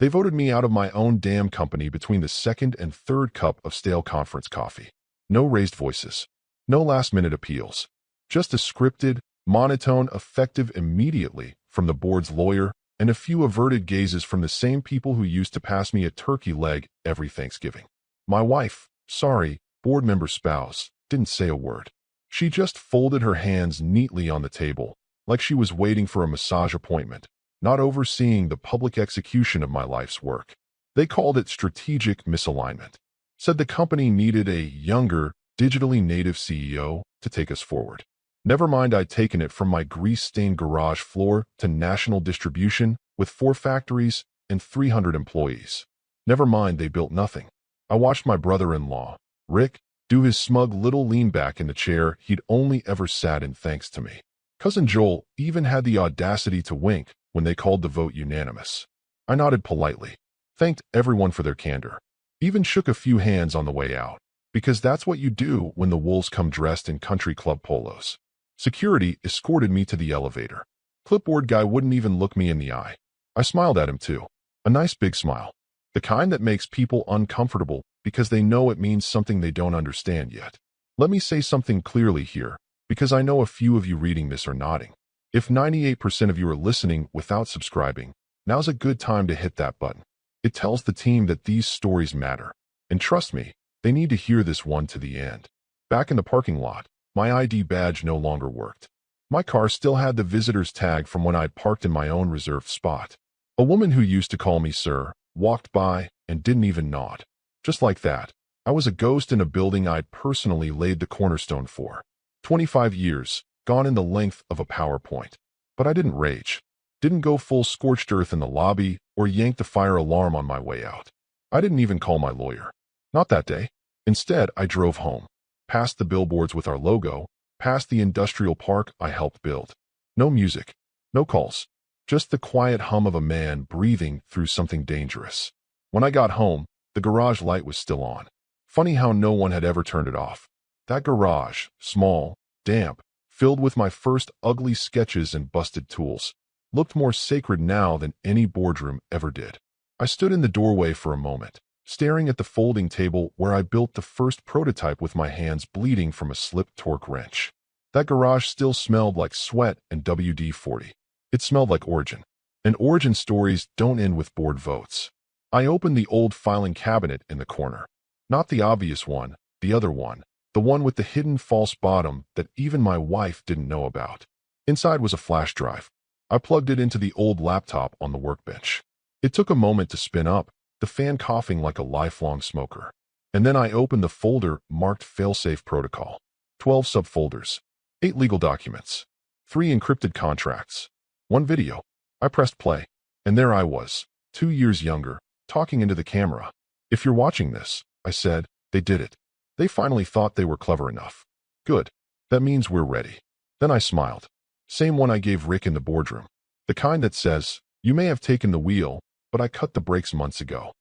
They voted me out of my own damn company between the second and third cup of stale conference coffee. No raised voices. No last-minute appeals. Just a scripted, monotone, effective immediately from the board's lawyer and a few averted gazes from the same people who used to pass me a turkey leg every Thanksgiving. My wife, sorry, board member spouse, didn't say a word. She just folded her hands neatly on the table, like she was waiting for a massage appointment, not overseeing the public execution of my life's work. They called it strategic misalignment. Said the company needed a younger, digitally native CEO to take us forward. Never mind I'd taken it from my grease-stained garage floor to national distribution with 4 factories and 300 employees. Never mind they built nothing. I watched my brother-in-law, Rick, do his smug little lean back in the chair he'd only ever sat in thanks to me. Cousin Joel even had the audacity to wink when they called the vote unanimous. I nodded politely, thanked everyone for their candor, even shook a few hands on the way out, because that's what you do when the wolves come dressed in country club polos. Security escorted me to the elevator. Clipboard guy wouldn't even look me in the eye. I smiled at him too. A nice big smile. The kind that makes people uncomfortable because they know it means something they don't understand yet. Let me say something clearly here, because I know a few of you reading this are nodding. If 98% of you are listening without subscribing, now's a good time to hit that button. It tells the team that these stories matter. And trust me, they need to hear this one to the end. Back in the parking lot, my ID badge no longer worked. My car still had the visitor's tag from when I'd parked in my own reserved spot. A woman who used to call me sir walked by and didn't even nod. Just like that, I was a ghost in a building I'd personally laid the cornerstone for. 25 years, gone in the length of a PowerPoint. But I didn't rage. Didn't go full scorched earth in the lobby or yank the fire alarm on my way out. I didn't even call my lawyer. Not that day. Instead, I drove home, past the billboards with our logo, past the industrial park I helped build. No music, no calls, just the quiet hum of a man breathing through something dangerous. When I got home, the garage light was still on. Funny how no one had ever turned it off. That garage, small, damp, filled with my first ugly sketches and busted tools, looked more sacred now than any boardroom ever did. I stood in the doorway for a moment, staring at the folding table where I built the first prototype with my hands bleeding from a slipped torque wrench. That garage still smelled like sweat and WD-40. It smelled like origin. And origin stories don't end with board votes. I opened the old filing cabinet in the corner. Not the obvious one, the other one. The one with the hidden false bottom that even my wife didn't know about. Inside was a flash drive. I plugged it into the old laptop on the workbench. It took a moment to spin up, the fan coughing like a lifelong smoker. And then I opened the folder marked Failsafe Protocol. 12 subfolders. 8 legal documents. 3 encrypted contracts. 1 video. I pressed play. And there I was, 2 years younger, talking into the camera. If you're watching this, I said, they did it. They finally thought they were clever enough. Good. That means we're ready. Then I smiled. Same one I gave Rick in the boardroom. The kind that says, you may have taken the wheel, but I cut the brakes months ago.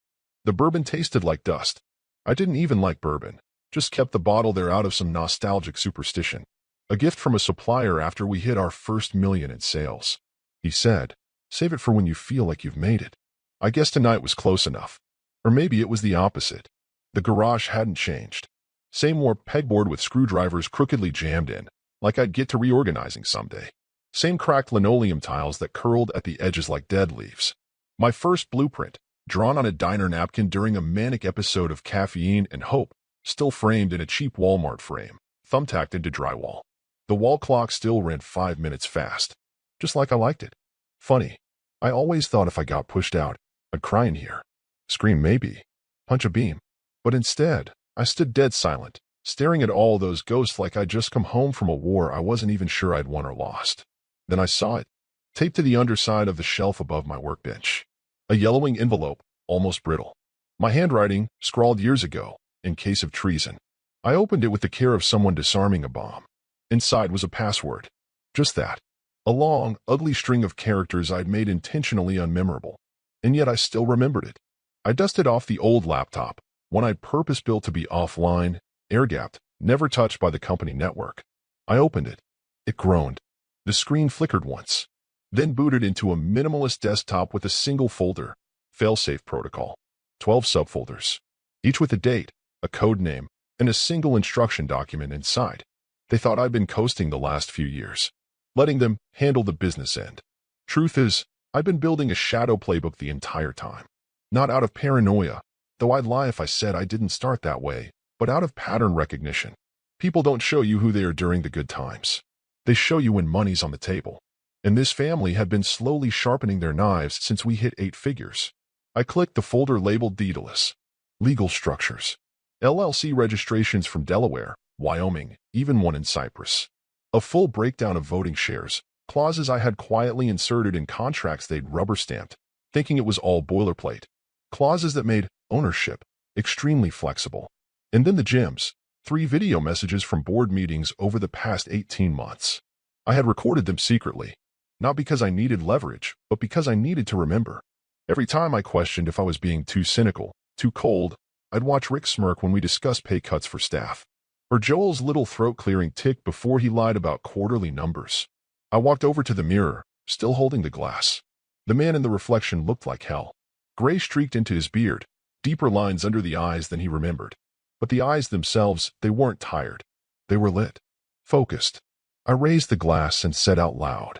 The bourbon tasted like dust. I didn't even like bourbon. Just kept the bottle there out of some nostalgic superstition. A gift from a supplier after we hit our first million in sales. He said, save it for when you feel like you've made it. I guess tonight was close enough. Or maybe it was the opposite. The garage hadn't changed. Same warped pegboard with screwdrivers crookedly jammed in, like I'd get to reorganizing someday. Same cracked linoleum tiles that curled at the edges like dead leaves. My first blueprint, drawn on a diner napkin during a manic episode of Caffeine and Hope, still framed in a cheap Walmart frame, thumbtacked into drywall. The wall clock still ran 5 minutes fast, just like I liked it. Funny, I always thought if I got pushed out, I'd cry in here. Scream maybe. Punch a beam. But instead, I stood dead silent, staring at all those ghosts like I'd just come home from a war I wasn't even sure I'd won or lost. Then I saw it, taped to the underside of the shelf above my workbench. A yellowing envelope, almost brittle. My handwriting, scrawled years ago, in case of treason. I opened it with the care of someone disarming a bomb. Inside was a password. Just that. A long, ugly string of characters I'd made intentionally unmemorable. And yet I still remembered it. I dusted off the old laptop, one I'd purpose-built to be offline, air-gapped, never touched by the company network. I opened it. It groaned. The screen flickered once, then booted into a minimalist desktop with a single folder, failsafe protocol, 12 subfolders, each with a date, a code name, and a single instruction document inside. They thought I'd been coasting the last few years, letting them handle the business end. Truth is, I've been building a shadow playbook the entire time. Not out of paranoia, though I'd lie if I said I didn't start that way, but out of pattern recognition. People don't show you who they are during the good times. They show you when money's on the table. And this family had been slowly sharpening their knives since we hit 8 figures. I clicked the folder labeled Daedalus. Legal structures. LLC registrations from Delaware, Wyoming, even one in Cyprus. A full breakdown of voting shares, clauses I had quietly inserted in contracts they'd rubber-stamped, thinking it was all boilerplate. Clauses that made ownership extremely flexible. And then the gems. 3 video messages from board meetings over the past 18 months. I had recorded them secretly. Not because I needed leverage, but because I needed to remember. Every time I questioned if I was being too cynical, too cold, I'd watch Rick smirk when we discussed pay cuts for staff, or Joel's little throat-clearing tick before he lied about quarterly numbers. I walked over to the mirror, still holding the glass. The man in the reflection looked like hell. Gray streaked into his beard, deeper lines under the eyes than he remembered. But the eyes themselves, they weren't tired. They were lit, focused. I raised the glass and said out loud,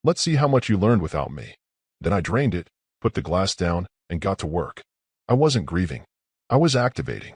"Let's see how much you learned without me." Then I drained it, put the glass down, and got to work. I wasn't grieving. I was activating.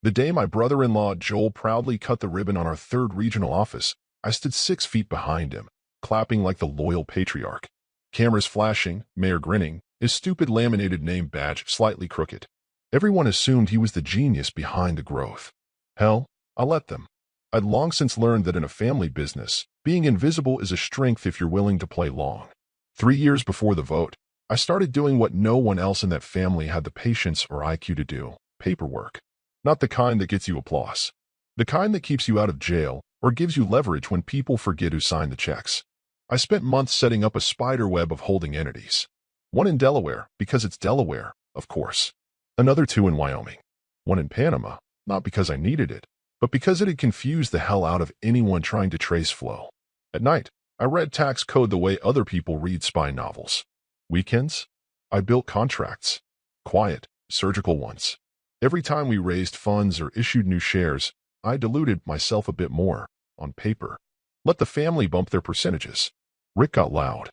The day my brother-in-law Joel proudly cut the ribbon on our 3rd regional office, I stood 6 feet behind him, clapping like the loyal patriarch. Cameras flashing, Mayor grinning, his stupid laminated name badge slightly crooked. Everyone assumed he was the genius behind the growth. Hell, I let them. I'd long since learned that in a family business, being invisible is a strength if you're willing to play long. 3 years before the vote, I started doing what no one else in that family had the patience or IQ to do: paperwork. Not the kind that gets you applause. The kind that keeps you out of jail or gives you leverage when people forget who signed the checks. I spent months setting up a spider web of holding entities. One in Delaware, because it's Delaware, of course. Another 2 in Wyoming. One in Panama, not because I needed it, but because it had confused the hell out of anyone trying to trace flow. At night, I read tax code the way other people read spy novels. Weekends, I built contracts. Quiet, surgical ones. Every time we raised funds or issued new shares, I diluted myself a bit more, on paper. Let the family bump their percentages. Rick got loud.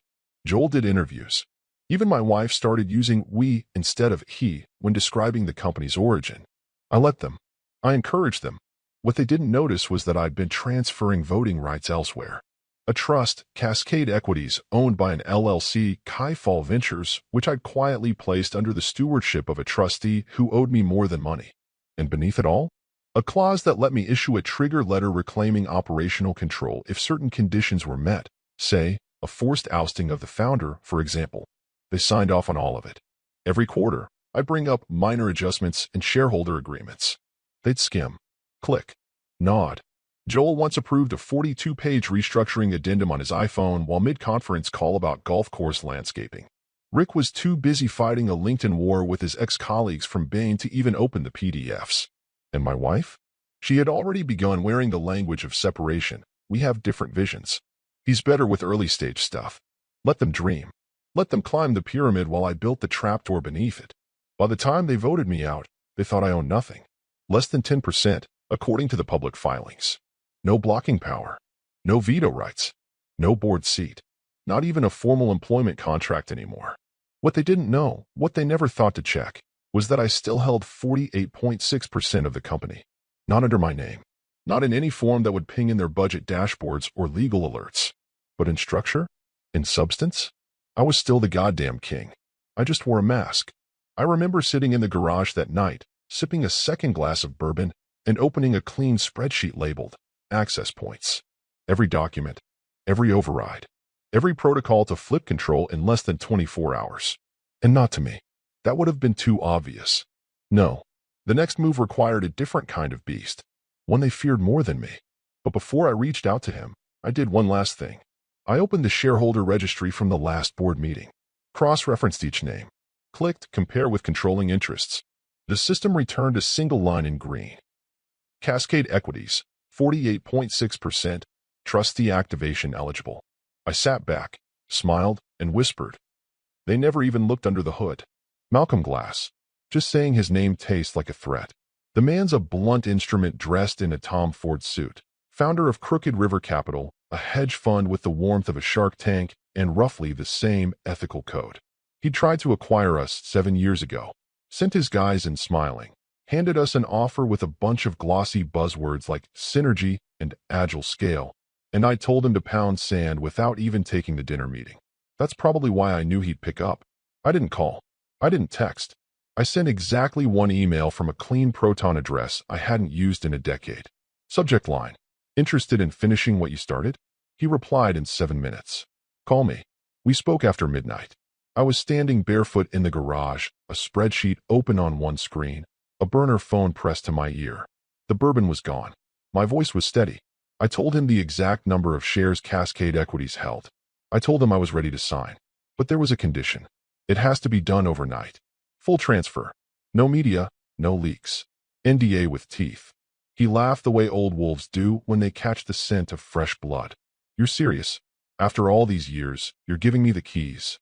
Joel did interviews. Even my wife started using we instead of he when describing the company's origin. I let them. I encouraged them. What they didn't notice was that I'd been transferring voting rights elsewhere. A trust, Cascade Equities, owned by an LLC, Kaifall Ventures, which I'd quietly placed under the stewardship of a trustee who owed me more than money. And beneath it all, a clause that let me issue a trigger letter reclaiming operational control if certain conditions were met, say, a forced ousting of the founder, for example. They signed off on all of it. Every quarter, I'd bring up minor adjustments and shareholder agreements. They'd skim, click, nod. Joel once approved a 42-page restructuring addendum on his iPhone while mid-conference call about golf course landscaping. Rick was too busy fighting a LinkedIn war with his ex-colleagues from Bain to even open the PDFs. And my wife? She had already begun wearing the language of separation. We have different visions. He's better with early-stage stuff. Let them dream. Let them climb the pyramid while I built the trapdoor beneath it. By the time they voted me out, they thought I owned nothing. Less than 10%, according to the public filings. No blocking power. No veto rights. No board seat. Not even a formal employment contract anymore. What they didn't know, what they never thought to check, was that I still held 48.6% of the company. Not under my name. Not in any form that would ping in their budget dashboards or legal alerts. But in structure? In substance? I was still the goddamn king. I just wore a mask. I remember sitting in the garage that night, sipping a second glass of bourbon, and opening a clean spreadsheet labeled access points. Every document, every override, every protocol to flip control in less than 24 hours. And not to me. That would have been too obvious. No. The next move required a different kind of beast, one they feared more than me. But before I reached out to him, I did one last thing. I opened the shareholder registry from the last board meeting, cross-referenced each name, clicked compare with controlling interests. The system returned a single line in green. Cascade Equities, 48.6%, trustee activation eligible. I sat back, smiled, and whispered. They never even looked under the hood. Malcolm Glass. Just saying his name tastes like a threat. The man's a blunt instrument dressed in a Tom Ford suit. Founder of Crooked River Capital, a hedge fund with the warmth of a Shark Tank and roughly the same ethical code. He tried to acquire us 7 years ago. Sent his guys in smiling. Handed us an offer with a bunch of glossy buzzwords like synergy and agile scale. And I told him to pound sand without even taking the dinner meeting. That's probably why I knew he'd pick up. I didn't call. I didn't text. I sent exactly one email from a clean Proton address I hadn't used in a decade. Subject line: interested in finishing what you started? He replied in 7 minutes. Call me. We spoke after midnight. I was standing barefoot in the garage, a spreadsheet open on one screen, a burner phone pressed to my ear. The bourbon was gone. My voice was steady. I told him the exact number of shares Cascade Equities held. I told him I was ready to sign. But there was a condition. It has to be done overnight. Full transfer. No media, no leaks. NDA with teeth. He laughed the way old wolves do when they catch the scent of fresh blood. You're serious? After all these years, you're giving me the keys.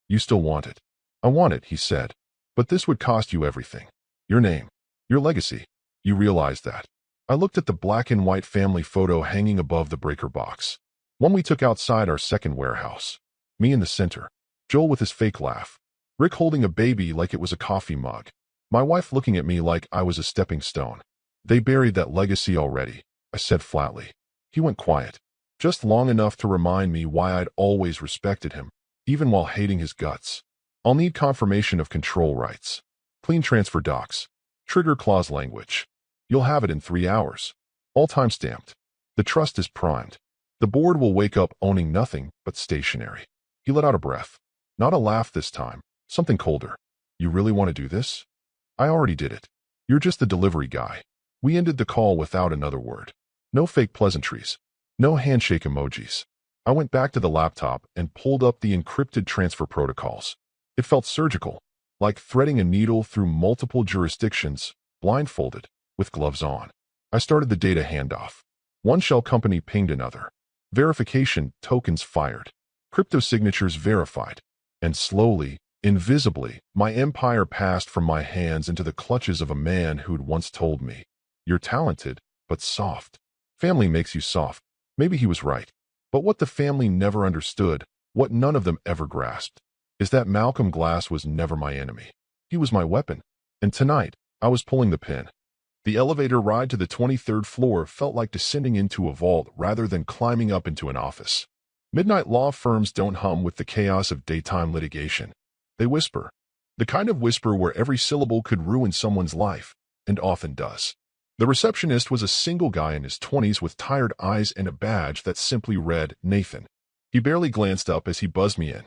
You still want it? I want it, he said. But this would cost you everything. Your name. Your legacy. You realize that. I looked at the black and white family photo hanging above the breaker box. One we took outside our second warehouse. Me in the center. Joel with his fake laugh. Rick holding a baby like it was a coffee mug. My wife looking at me like I was a stepping stone. They buried that legacy already, I said flatly. He went quiet. Just long enough to remind me why I'd always respected him, even while hating his guts. I'll need confirmation of control rights. Clean transfer docs. Trigger clause language. You'll have it in 3 hours. All time-stamped. The trust is primed. The board will wake up owning nothing but stationery. He let out a breath. Not a laugh this time. Something colder. You really want to do this? I already did it. You're just the delivery guy. We ended the call without another word. No fake pleasantries. No handshake emojis. I went back to the laptop and pulled up the encrypted transfer protocols. It felt surgical, like threading a needle through multiple jurisdictions, blindfolded, with gloves on. I started the data handoff. One shell company pinged another. Verification tokens fired. Crypto signatures verified. And slowly, invisibly, my empire passed from my hands into the clutches of a man who'd once told me, "You're talented, but soft. Family makes you soft." Maybe he was right. But what the family never understood, what none of them ever grasped, is that Malcolm Glass was never my enemy. He was my weapon. And tonight, I was pulling the pin. The elevator ride to the 23rd floor felt like descending into a vault rather than climbing up into an office. Midnight law firms don't hum with the chaos of daytime litigation. They whisper. The kind of whisper where every syllable could ruin someone's life, and often does. The receptionist was a single guy in his 20s with tired eyes and a badge that simply read Nathan. He barely glanced up as he buzzed me in.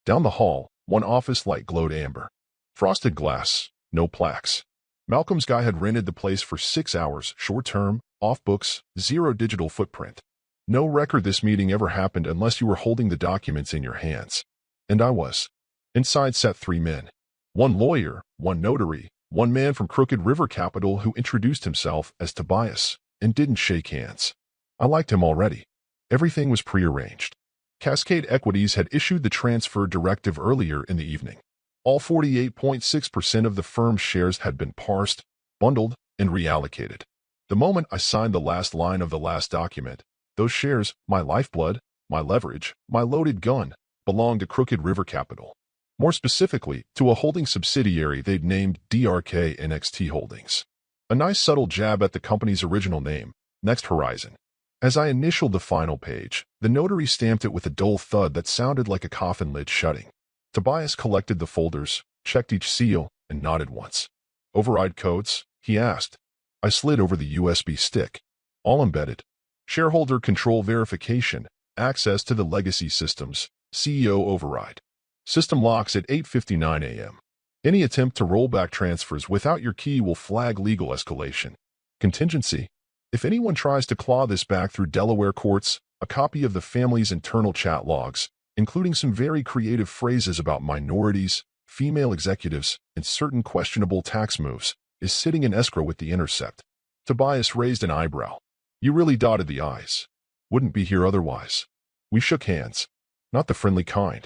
Down the hall, one office light glowed amber. Frosted glass, no plaques. Malcolm's guy had rented the place for 6 hours, short-term, off-books, zero digital footprint. No record this meeting ever happened unless you were holding the documents in your hands. And I was. Inside sat 3 men. One lawyer, one notary, one man from Crooked River Capital who introduced himself as Tobias and didn't shake hands. I liked him already. Everything was prearranged. Cascade Equities had issued the transfer directive earlier in the evening. All 48.6% of the firm's shares had been parsed, bundled, and reallocated. The moment I signed the last line of the last document, those shares, my lifeblood, my leverage, my loaded gun, belonged to Crooked River Capital. More specifically, to a holding subsidiary they'd named DRK NXT Holdings. A nice subtle jab at the company's original name, Next Horizon. As I initialed the final page, the notary stamped it with a dull thud that sounded like a coffin lid shutting. Tobias collected the folders, checked each seal, and nodded once. Override codes? He asked. I slid over the USB stick. All embedded. Shareholder control verification, access to the legacy systems, CEO override. System locks at 8:59 a.m. Any attempt to roll back transfers without your key will flag legal escalation. Contingency. If anyone tries to claw this back through Delaware courts, a copy of the family's internal chat logs, including some very creative phrases about minorities, female executives, and certain questionable tax moves, is sitting in escrow with The Intercept. Tobias raised an eyebrow. You really dotted the I's. Wouldn't be here otherwise. We shook hands. Not the friendly kind.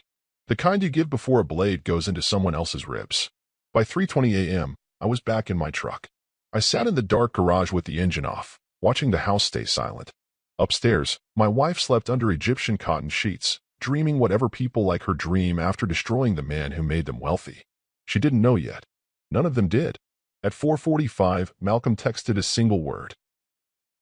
The kind you give before a blade goes into someone else's ribs. By 3:20 a.m., I was back in my truck. I sat in the dark garage with the engine off, watching the house stay silent. Upstairs, my wife slept under Egyptian cotton sheets, dreaming whatever people like her dream after destroying the man who made them wealthy. She didn't know yet. None of them did. At 4:45, Malcolm texted a single word.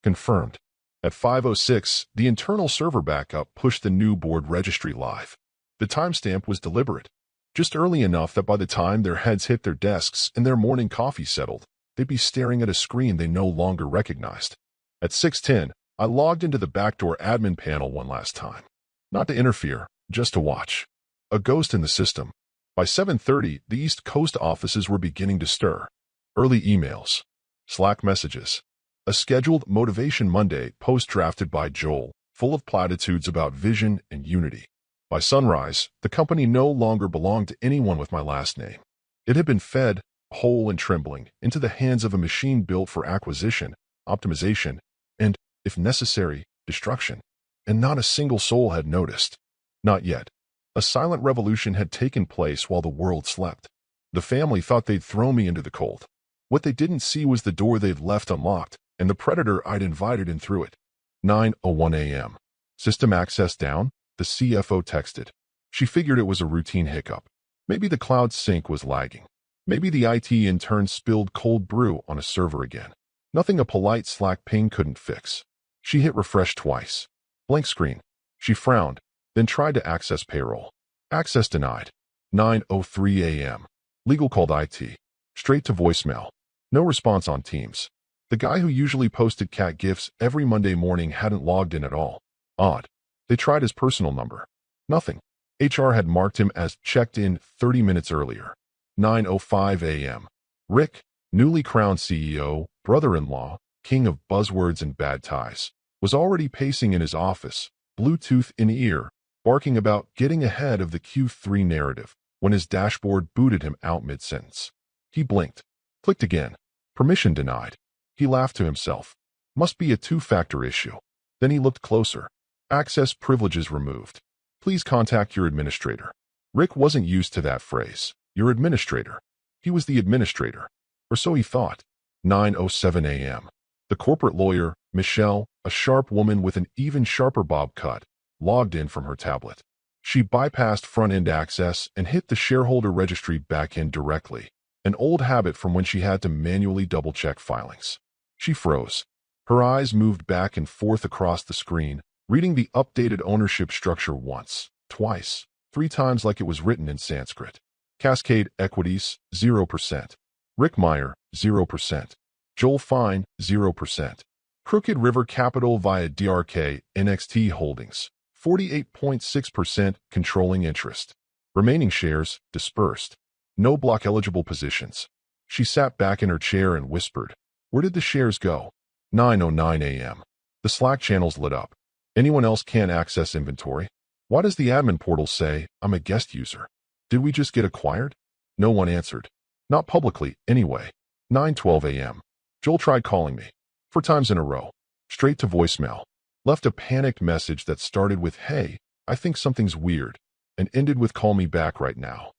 Confirmed. At 5:06, the internal server backup pushed the new board registry live. The timestamp was deliberate. Just early enough that by the time their heads hit their desks and their morning coffee settled, they'd be staring at a screen they no longer recognized. At 6:10, I logged into the backdoor admin panel one last time. Not to interfere, just to watch. A ghost in the system. By 7:30, the East Coast offices were beginning to stir. Early emails. Slack messages. A scheduled Motivation Monday post drafted by Joel, full of platitudes about vision and unity. By sunrise, the company no longer belonged to anyone with my last name. It had been fed, whole and trembling, into the hands of a machine built for acquisition, optimization, and, if necessary, destruction. And not a single soul had noticed. Not yet. A silent revolution had taken place while the world slept. The family thought they'd throw me into the cold. What they didn't see was the door they'd left unlocked, and the predator I'd invited in through it. 9:01 a.m. System access down, the CFO texted. She figured it was a routine hiccup. Maybe the cloud sync was lagging. Maybe the IT intern spilled cold brew on a server again. Nothing a polite Slack ping couldn't fix. She hit refresh twice. Blank screen. She frowned, then tried to access payroll. Access denied. 9:03 a.m. Legal called IT. Straight to voicemail. No response on Teams. The guy who usually posted cat gifs every Monday morning hadn't logged in at all. Odd. They tried his personal number. Nothing. HR had marked him as checked in 30 minutes earlier. 9:05 a.m. Rick, newly crowned CEO, brother-in-law, king of buzzwords and bad ties, was already pacing in his office, Bluetooth in ear, barking about getting ahead of the Q3 narrative, when his dashboard booted him out mid-sentence. He blinked. Clicked again. Permission denied. He laughed to himself. Must be a two-factor issue. Then he looked closer. Access privileges removed. Please contact your administrator. Rick wasn't used to that phrase. Your administrator. He was the administrator. Or so he thought. 9:07 a.m. The corporate lawyer, Michelle, a sharp woman with an even sharper bob cut, logged in from her tablet. She bypassed front-end access and hit the shareholder registry backend directly, an old habit from when she had to manually double-check filings. She froze. Her eyes moved back and forth across the screen, reading the updated ownership structure once, twice, 3 times like it was written in Sanskrit. Cascade Equities, 0%. Rick Meyer, 0%. Joel Fine, 0%. Crooked River Capital via DRK NXT Holdings, 48.6% controlling interest. Remaining shares dispersed. No block-eligible positions. She sat back in her chair and whispered, "Where did the shares go?" 9:09 a.m. The Slack channels lit up. Anyone else can't access inventory? Why does the admin portal say, "I'm a guest user"? Did we just get acquired? No one answered. Not publicly, anyway. 9:12 a.m. Joel tried calling me. 4 times in a row. Straight to voicemail. Left a panicked message that started with, "Hey, I think something's weird," and ended with, "Call me back right now."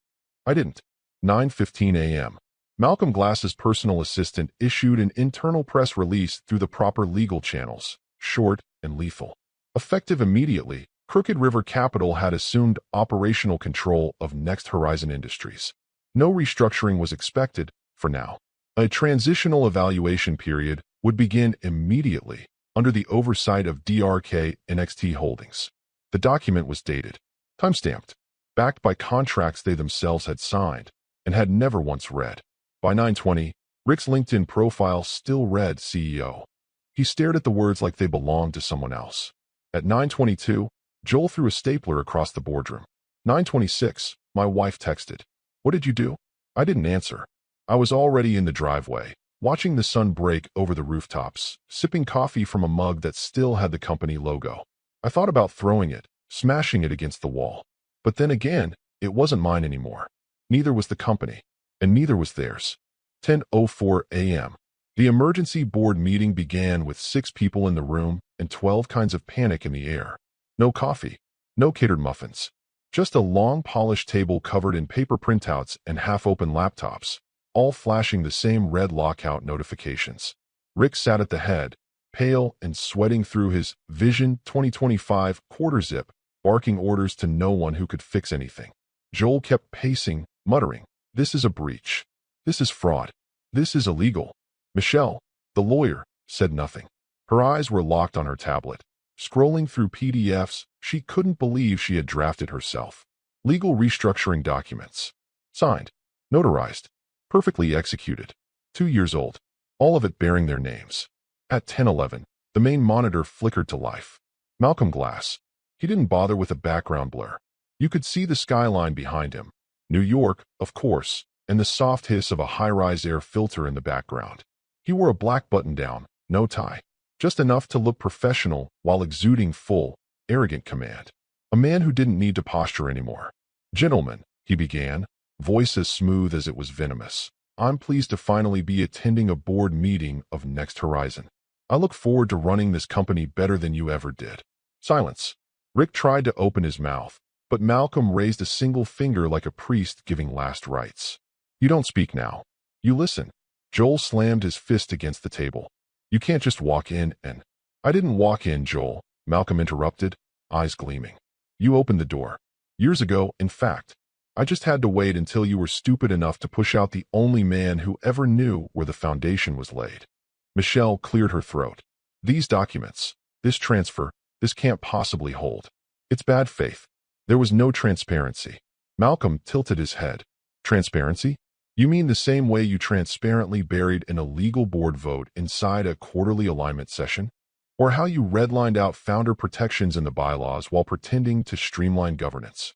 I didn't. 9:15 a.m. Malcolm Glass's personal assistant issued an internal press release through the proper legal channels, short and lethal. Effective immediately, Crooked River Capital had assumed operational control of Next Horizon Industries. No restructuring was expected, for now. A transitional evaluation period would begin immediately under the oversight of DRK NXT Holdings. The document was dated, timestamped, backed by contracts they themselves had signed and had never once read. By 9:20, Rick's LinkedIn profile still read CEO. He stared at the words like they belonged to someone else. At 9:22, Joel threw a stapler across the boardroom. 9:26, my wife texted, "What did you do?" I didn't answer. I was already in the driveway, watching the sun break over the rooftops, sipping coffee from a mug that still had the company logo. I thought about throwing it, smashing it against the wall. But then again, it wasn't mine anymore. Neither was the company, and neither was theirs. 10:04 a.m. The emergency board meeting began with 6 people in the room and 12 kinds of panic in the air. No coffee, no catered muffins. Just a long polished table covered in paper printouts and half-open laptops, all flashing the same red lockout notifications. Rick sat at the head, pale and sweating through his Vision 2025 quarter zip, barking orders to no one who could fix anything. Joel kept pacing, muttering, "This is a breach. This is fraud. This is illegal." Michelle, the lawyer, said nothing. Her eyes were locked on her tablet. Scrolling through PDFs, she couldn't believe she had drafted herself. Legal restructuring documents. Signed. Notarized. Perfectly executed. 2 years old. All of it bearing their names. At 10:11, the main monitor flickered to life. Malcolm Glass. He didn't bother with a background blur. You could see the skyline behind him. New York, of course, and the soft hiss of a high-rise air filter in the background. He wore a black button-down, no tie. Just enough to look professional while exuding full, arrogant command. A man who didn't need to posture anymore. "Gentlemen," he began, voice as smooth as it was venomous. "I'm pleased to finally be attending a board meeting of Next Horizon. I look forward to running this company better than you ever did." Silence. Rick tried to open his mouth, but Malcolm raised a single finger like a priest giving last rites. "You don't speak now. You listen." Joel slammed his fist against the table. "You can't just walk in and—" "I didn't walk in, Joel," Malcolm interrupted, eyes gleaming. "You opened the door. Years ago, in fact. I just had to wait until you were stupid enough to push out the only man who ever knew where the foundation was laid." Michelle cleared her throat. "These documents, this transfer, this can't possibly hold. It's bad faith. There was no transparency." Malcolm tilted his head. "Transparency? You mean the same way you transparently buried an illegal board vote inside a quarterly alignment session? Or how you redlined out founder protections in the bylaws while pretending to streamline governance?"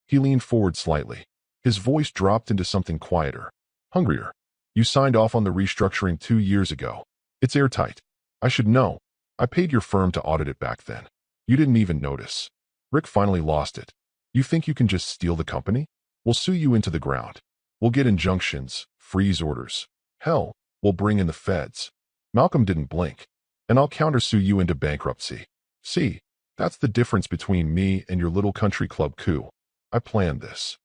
He leaned forward slightly. His voice dropped into something quieter. "Hungrier. You signed off on the restructuring 2 years ago. It's airtight. I should know. I paid your firm to audit it back then. You didn't even notice." Rick finally lost it. "You think you can just steal the company? We'll sue you into the ground. We'll get injunctions, freeze orders. Hell, we'll bring in the feds." Malcolm didn't blink. "And I'll countersue you into bankruptcy. See, that's the difference between me and your little country club coup. I planned this."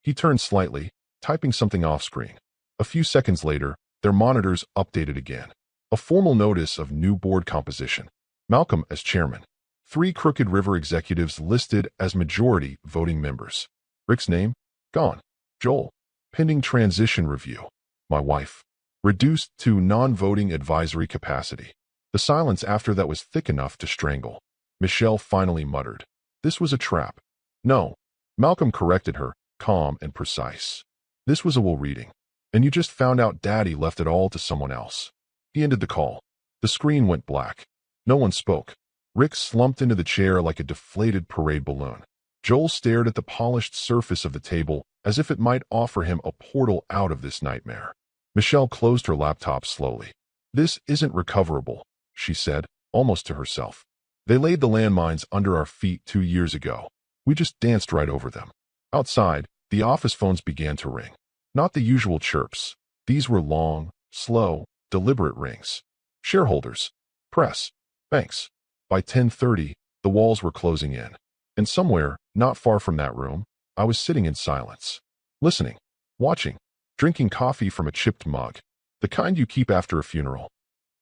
He turned slightly, typing something off-screen. A few seconds later, their monitors updated again. A formal notice of new board composition. Malcolm as chairman. 3 Crooked River executives listed as majority voting members. Rick's name? Gone. Joel. Pending transition review. My wife. Reduced to non-voting advisory capacity. The silence after that was thick enough to strangle. Michelle finally muttered. "This was a trap." "No." Malcolm corrected her, calm and precise. "This was a will reading. And you just found out Daddy left it all to someone else." He ended the call. The screen went black. No one spoke. Rick slumped into the chair like a deflated parade balloon. Joel stared at the polished surface of the table as if it might offer him a portal out of this nightmare. Michelle closed her laptop slowly. "This isn't recoverable," she said, almost to herself. "They laid the landmines under our feet 2 years ago. We just danced right over them." Outside, the office phones began to ring. Not the usual chirps. These were long, slow, deliberate rings. Shareholders. Press. Banks. By 10:30, the walls were closing in. And somewhere, not far from that room, I was sitting in silence. Listening. Watching. Drinking coffee from a chipped mug. The kind you keep after a funeral.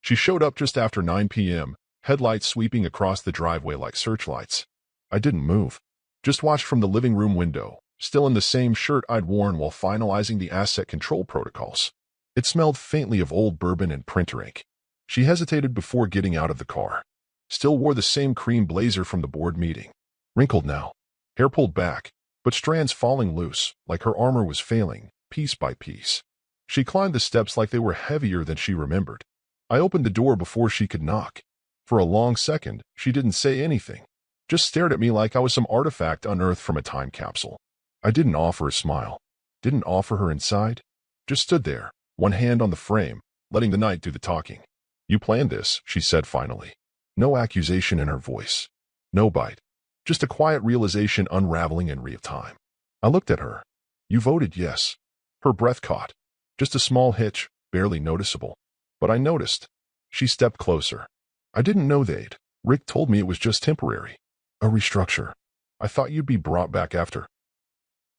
She showed up just after 9 p.m., headlights sweeping across the driveway like searchlights. I didn't move. Just watched from the living room window, still in the same shirt I'd worn while finalizing the asset control protocols. It smelled faintly of old bourbon and printer ink. She hesitated before getting out of the car. Still wore the same cream blazer from the board meeting. Wrinkled now. Hair pulled back, but strands falling loose, like her armor was failing, piece by piece. She climbed the steps like they were heavier than she remembered. I opened the door before she could knock. For a long second, she didn't say anything. Just stared at me like I was some artifact unearthed from a time capsule. I didn't offer a smile. Didn't offer her inside. Just stood there, one hand on the frame, letting the night do the talking. "You planned this," she said finally. No accusation in her voice. No bite. Just a quiet realization unraveling in real time. I looked at her. "You voted yes." Her breath caught. Just a small hitch, barely noticeable. But I noticed. She stepped closer. "I didn't know they'd. Rick told me it was just temporary. A restructure." I thought you'd be brought back after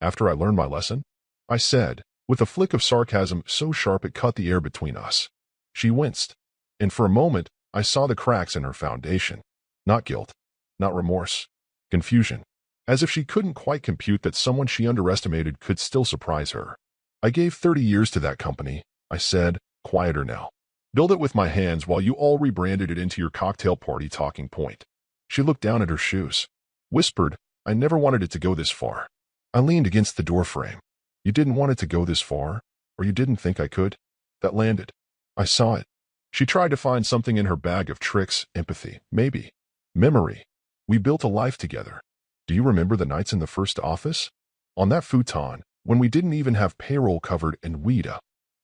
I learned my lesson, I said, with a flick of sarcasm so sharp it cut the air between us. She winced, and for a moment I saw the cracks in her foundation. Not guilt, not remorse, confusion, as if she couldn't quite compute that someone she underestimated could still surprise her. I gave 30 years to that company, I said, quieter now. Build it with my hands while you all rebranded it into your cocktail party talking point. She looked down at her shoes, whispered, I never wanted it to go this far. I leaned against the doorframe. You didn't want it to go this far, or you didn't think I could? That landed. I saw it. She tried to find something in her bag of tricks, empathy, maybe. Memory. We built a life together. Do you remember the nights in the first office? On that futon, when we didn't even have payroll covered and we'd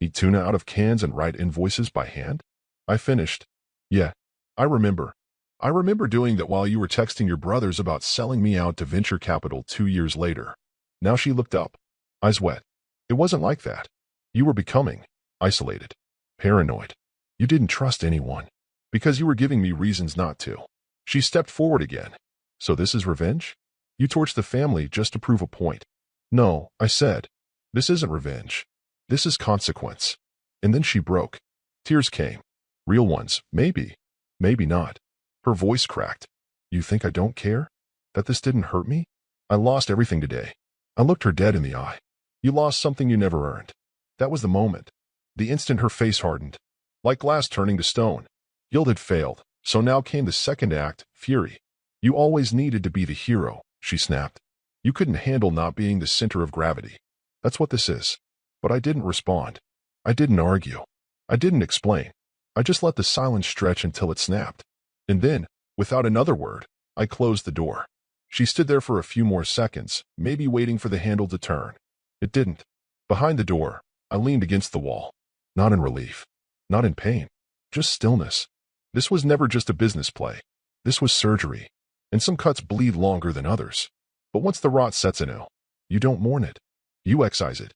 eat tuna out of cans and write invoices by hand? I finished. Yeah, I remember. I remember doing that while you were texting your brothers about selling me out to venture capital 2 years later. Now she looked up, eyes wet. It wasn't like that. You were becoming isolated, paranoid. You didn't trust anyone because you were giving me reasons not to. She stepped forward again. So this is revenge? You torched the family just to prove a point. No, I said. This isn't revenge. This is consequence. And then she broke. Tears came. Real ones, maybe. Maybe not. Her voice cracked. You think I don't care? That this didn't hurt me? I lost everything today. I looked her dead in the eye. You lost something you never earned. That was the moment. The instant her face hardened. Like glass turning to stone. Guilt had failed, so now came the second act, fury. You always needed to be the hero, she snapped. You couldn't handle not being the center of gravity. That's what this is. But I didn't respond. I didn't argue. I didn't explain. I just let the silence stretch until it snapped. And then, without another word, I closed the door. She stood there for a few more seconds, maybe waiting for the handle to turn. It didn't. Behind the door, I leaned against the wall. Not in relief. Not in pain. Just stillness. This was never just a business play. This was surgery. And some cuts bleed longer than others. But once the rot sets in, you don't mourn it. You excise it.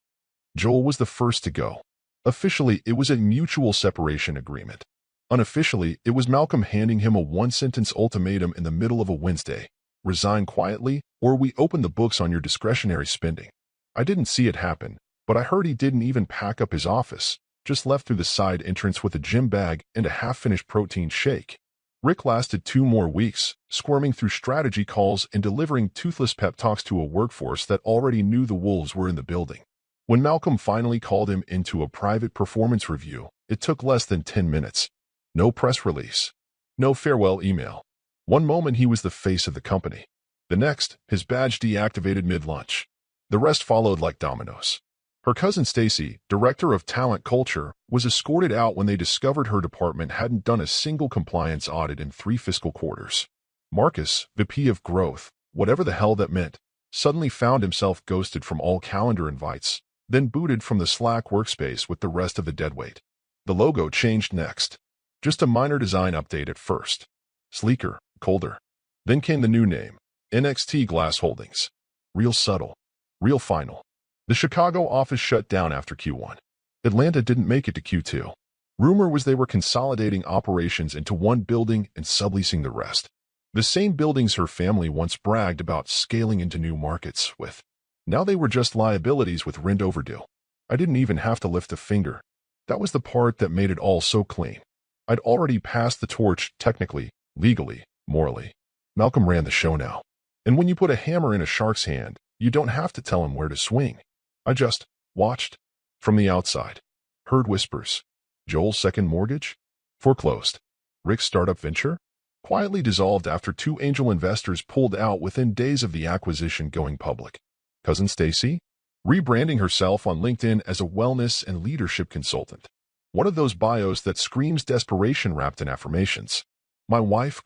Joel was the first to go. Officially, it was a mutual separation agreement. Unofficially, it was Malcolm handing him a one-sentence ultimatum in the middle of a Wednesday. Resign quietly, or we open the books on your discretionary spending. I didn't see it happen, but I heard he didn't even pack up his office, just left through the side entrance with a gym bag and a half-finished protein shake. Rick lasted 2 more weeks, squirming through strategy calls and delivering toothless pep talks to a workforce that already knew the wolves were in the building. When Malcolm finally called him into a private performance review, it took less than 10 minutes. No press release. No farewell email. One moment he was the face of the company. The next, his badge deactivated mid-lunch. The rest followed like dominoes. Her cousin Stacy, director of talent culture, was escorted out when they discovered her department hadn't done a single compliance audit in 3 fiscal quarters. Marcus, VP of growth, whatever the hell that meant, suddenly found himself ghosted from all calendar invites, then booted from the Slack workspace with the rest of the deadweight. The logo changed next. Just a minor design update at first. Sleeker, colder. Then came the new name, NXT Glass Holdings. Real subtle. Real final. The Chicago office shut down after Q1. Atlanta didn't make it to Q2. Rumor was they were consolidating operations into one building and subleasing the rest. The same buildings her family once bragged about scaling into new markets with. Now they were just liabilities with rent overdue. I didn't even have to lift a finger. That was the part that made it all so clean. I'd already passed the torch technically, legally, morally. Malcolm ran the show now. And when you put a hammer in a shark's hand, you don't have to tell him where to swing. I just watched from the outside. Heard whispers. Joel's second mortgage? Foreclosed. Rick's startup venture? Quietly dissolved after 2 angel investors pulled out within days of the acquisition going public. Cousin Stacy? Rebranding herself on LinkedIn as a wellness and leadership consultant. One of those bios that screams desperation wrapped in affirmations. My wife,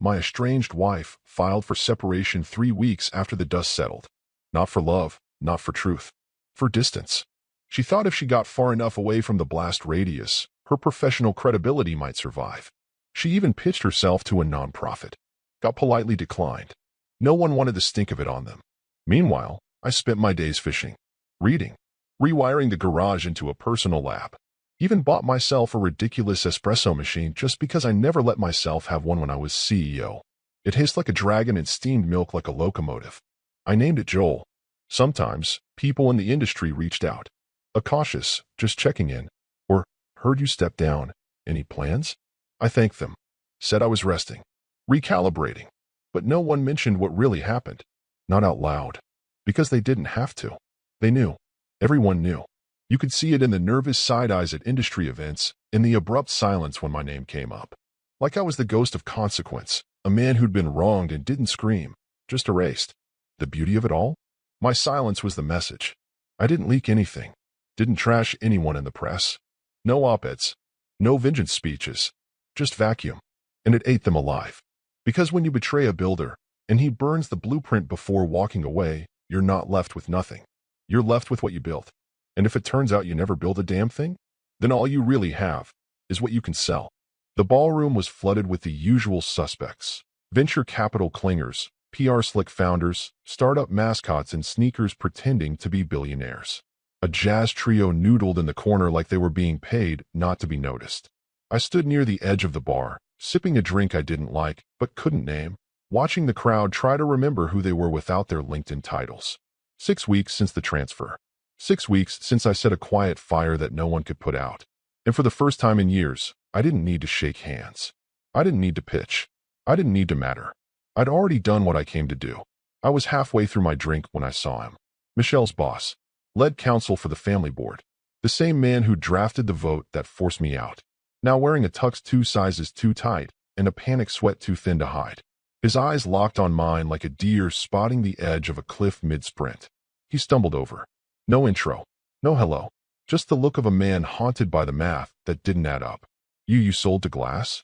my estranged wife, filed for separation 3 weeks after the dust settled. Not for love, not for truth. For distance. She thought if she got far enough away from the blast radius, her professional credibility might survive. She even pitched herself to a nonprofit. Got politely declined. No one wanted the stink of it on them. Meanwhile, I spent my days fishing, reading, rewiring the garage into a personal lab. Even bought myself a ridiculous espresso machine just because I never let myself have one when I was CEO. It hissed like a dragon and steamed milk like a locomotive. I named it Joel. Sometimes, people in the industry reached out. A cautious, just checking in, or heard you step down. Any plans? I thanked them. Said I was resting. Recalibrating. But no one mentioned what really happened. Not out loud. Because they didn't have to. They knew. Everyone knew. You could see it in the nervous side eyes at industry events, in the abrupt silence when my name came up. Like I was the ghost of consequence, a man who'd been wronged and didn't scream, just erased. The beauty of it all? My silence was the message. I didn't leak anything. Didn't trash anyone in the press. No op-eds. No vengeance speeches. Just vacuum. And it ate them alive. Because when you betray a builder, and he burns the blueprint before walking away, you're not left with nothing. You're left with what you built. And if it turns out you never build a damn thing, then all you really have is what you can sell. The ballroom was flooded with the usual suspects. Venture capital clingers, PR slick founders, startup mascots in sneakers pretending to be billionaires. A jazz trio noodled in the corner like they were being paid not to be noticed. I stood near the edge of the bar, sipping a drink I didn't like but couldn't name, watching the crowd try to remember who they were without their LinkedIn titles. 6 weeks since the transfer. 6 weeks since I set a quiet fire that no one could put out. And for the first time in years, I didn't need to shake hands. I didn't need to pitch. I didn't need to matter. I'd already done what I came to do. I was halfway through my drink when I saw him. Michelle's boss. Led counsel for the family board. The same man who drafted the vote that forced me out. Now wearing a tux 2 sizes too tight and a panic sweat too thin to hide. His eyes locked on mine like a deer spotting the edge of a cliff mid-sprint. He stumbled over. No intro. No hello. Just the look of a man haunted by the math that didn't add up. You sold to Glass?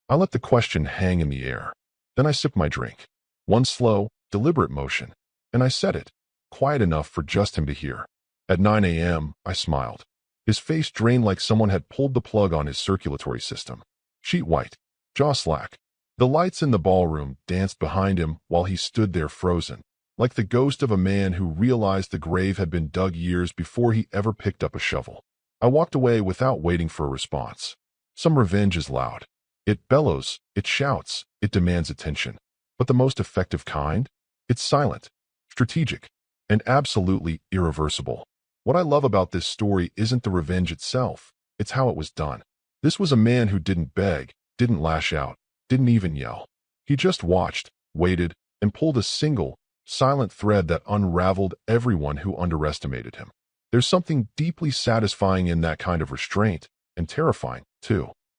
I let the question hang in the air. Then I sipped my drink. One slow, deliberate motion. And I said it. Quiet enough for just him to hear. At 9 a.m., I smiled. His face drained like someone had pulled the plug on his circulatory system. Sheet white. Jaw slack. The lights in the ballroom danced behind him while he stood there frozen, like the ghost of a man who realized the grave had been dug years before he ever picked up a shovel. I walked away without waiting for a response. Some revenge is loud. It bellows, it shouts, it demands attention. But the most effective kind? It's silent, strategic, and absolutely irreversible. What I love about this story isn't the revenge itself, it's how it was done. This was a man who didn't beg, didn't lash out, didn't even yell. He just watched, waited, and pulled a single, silent thread that unraveled everyone who underestimated him. There's something deeply satisfying in that kind of restraint, and terrifying, too.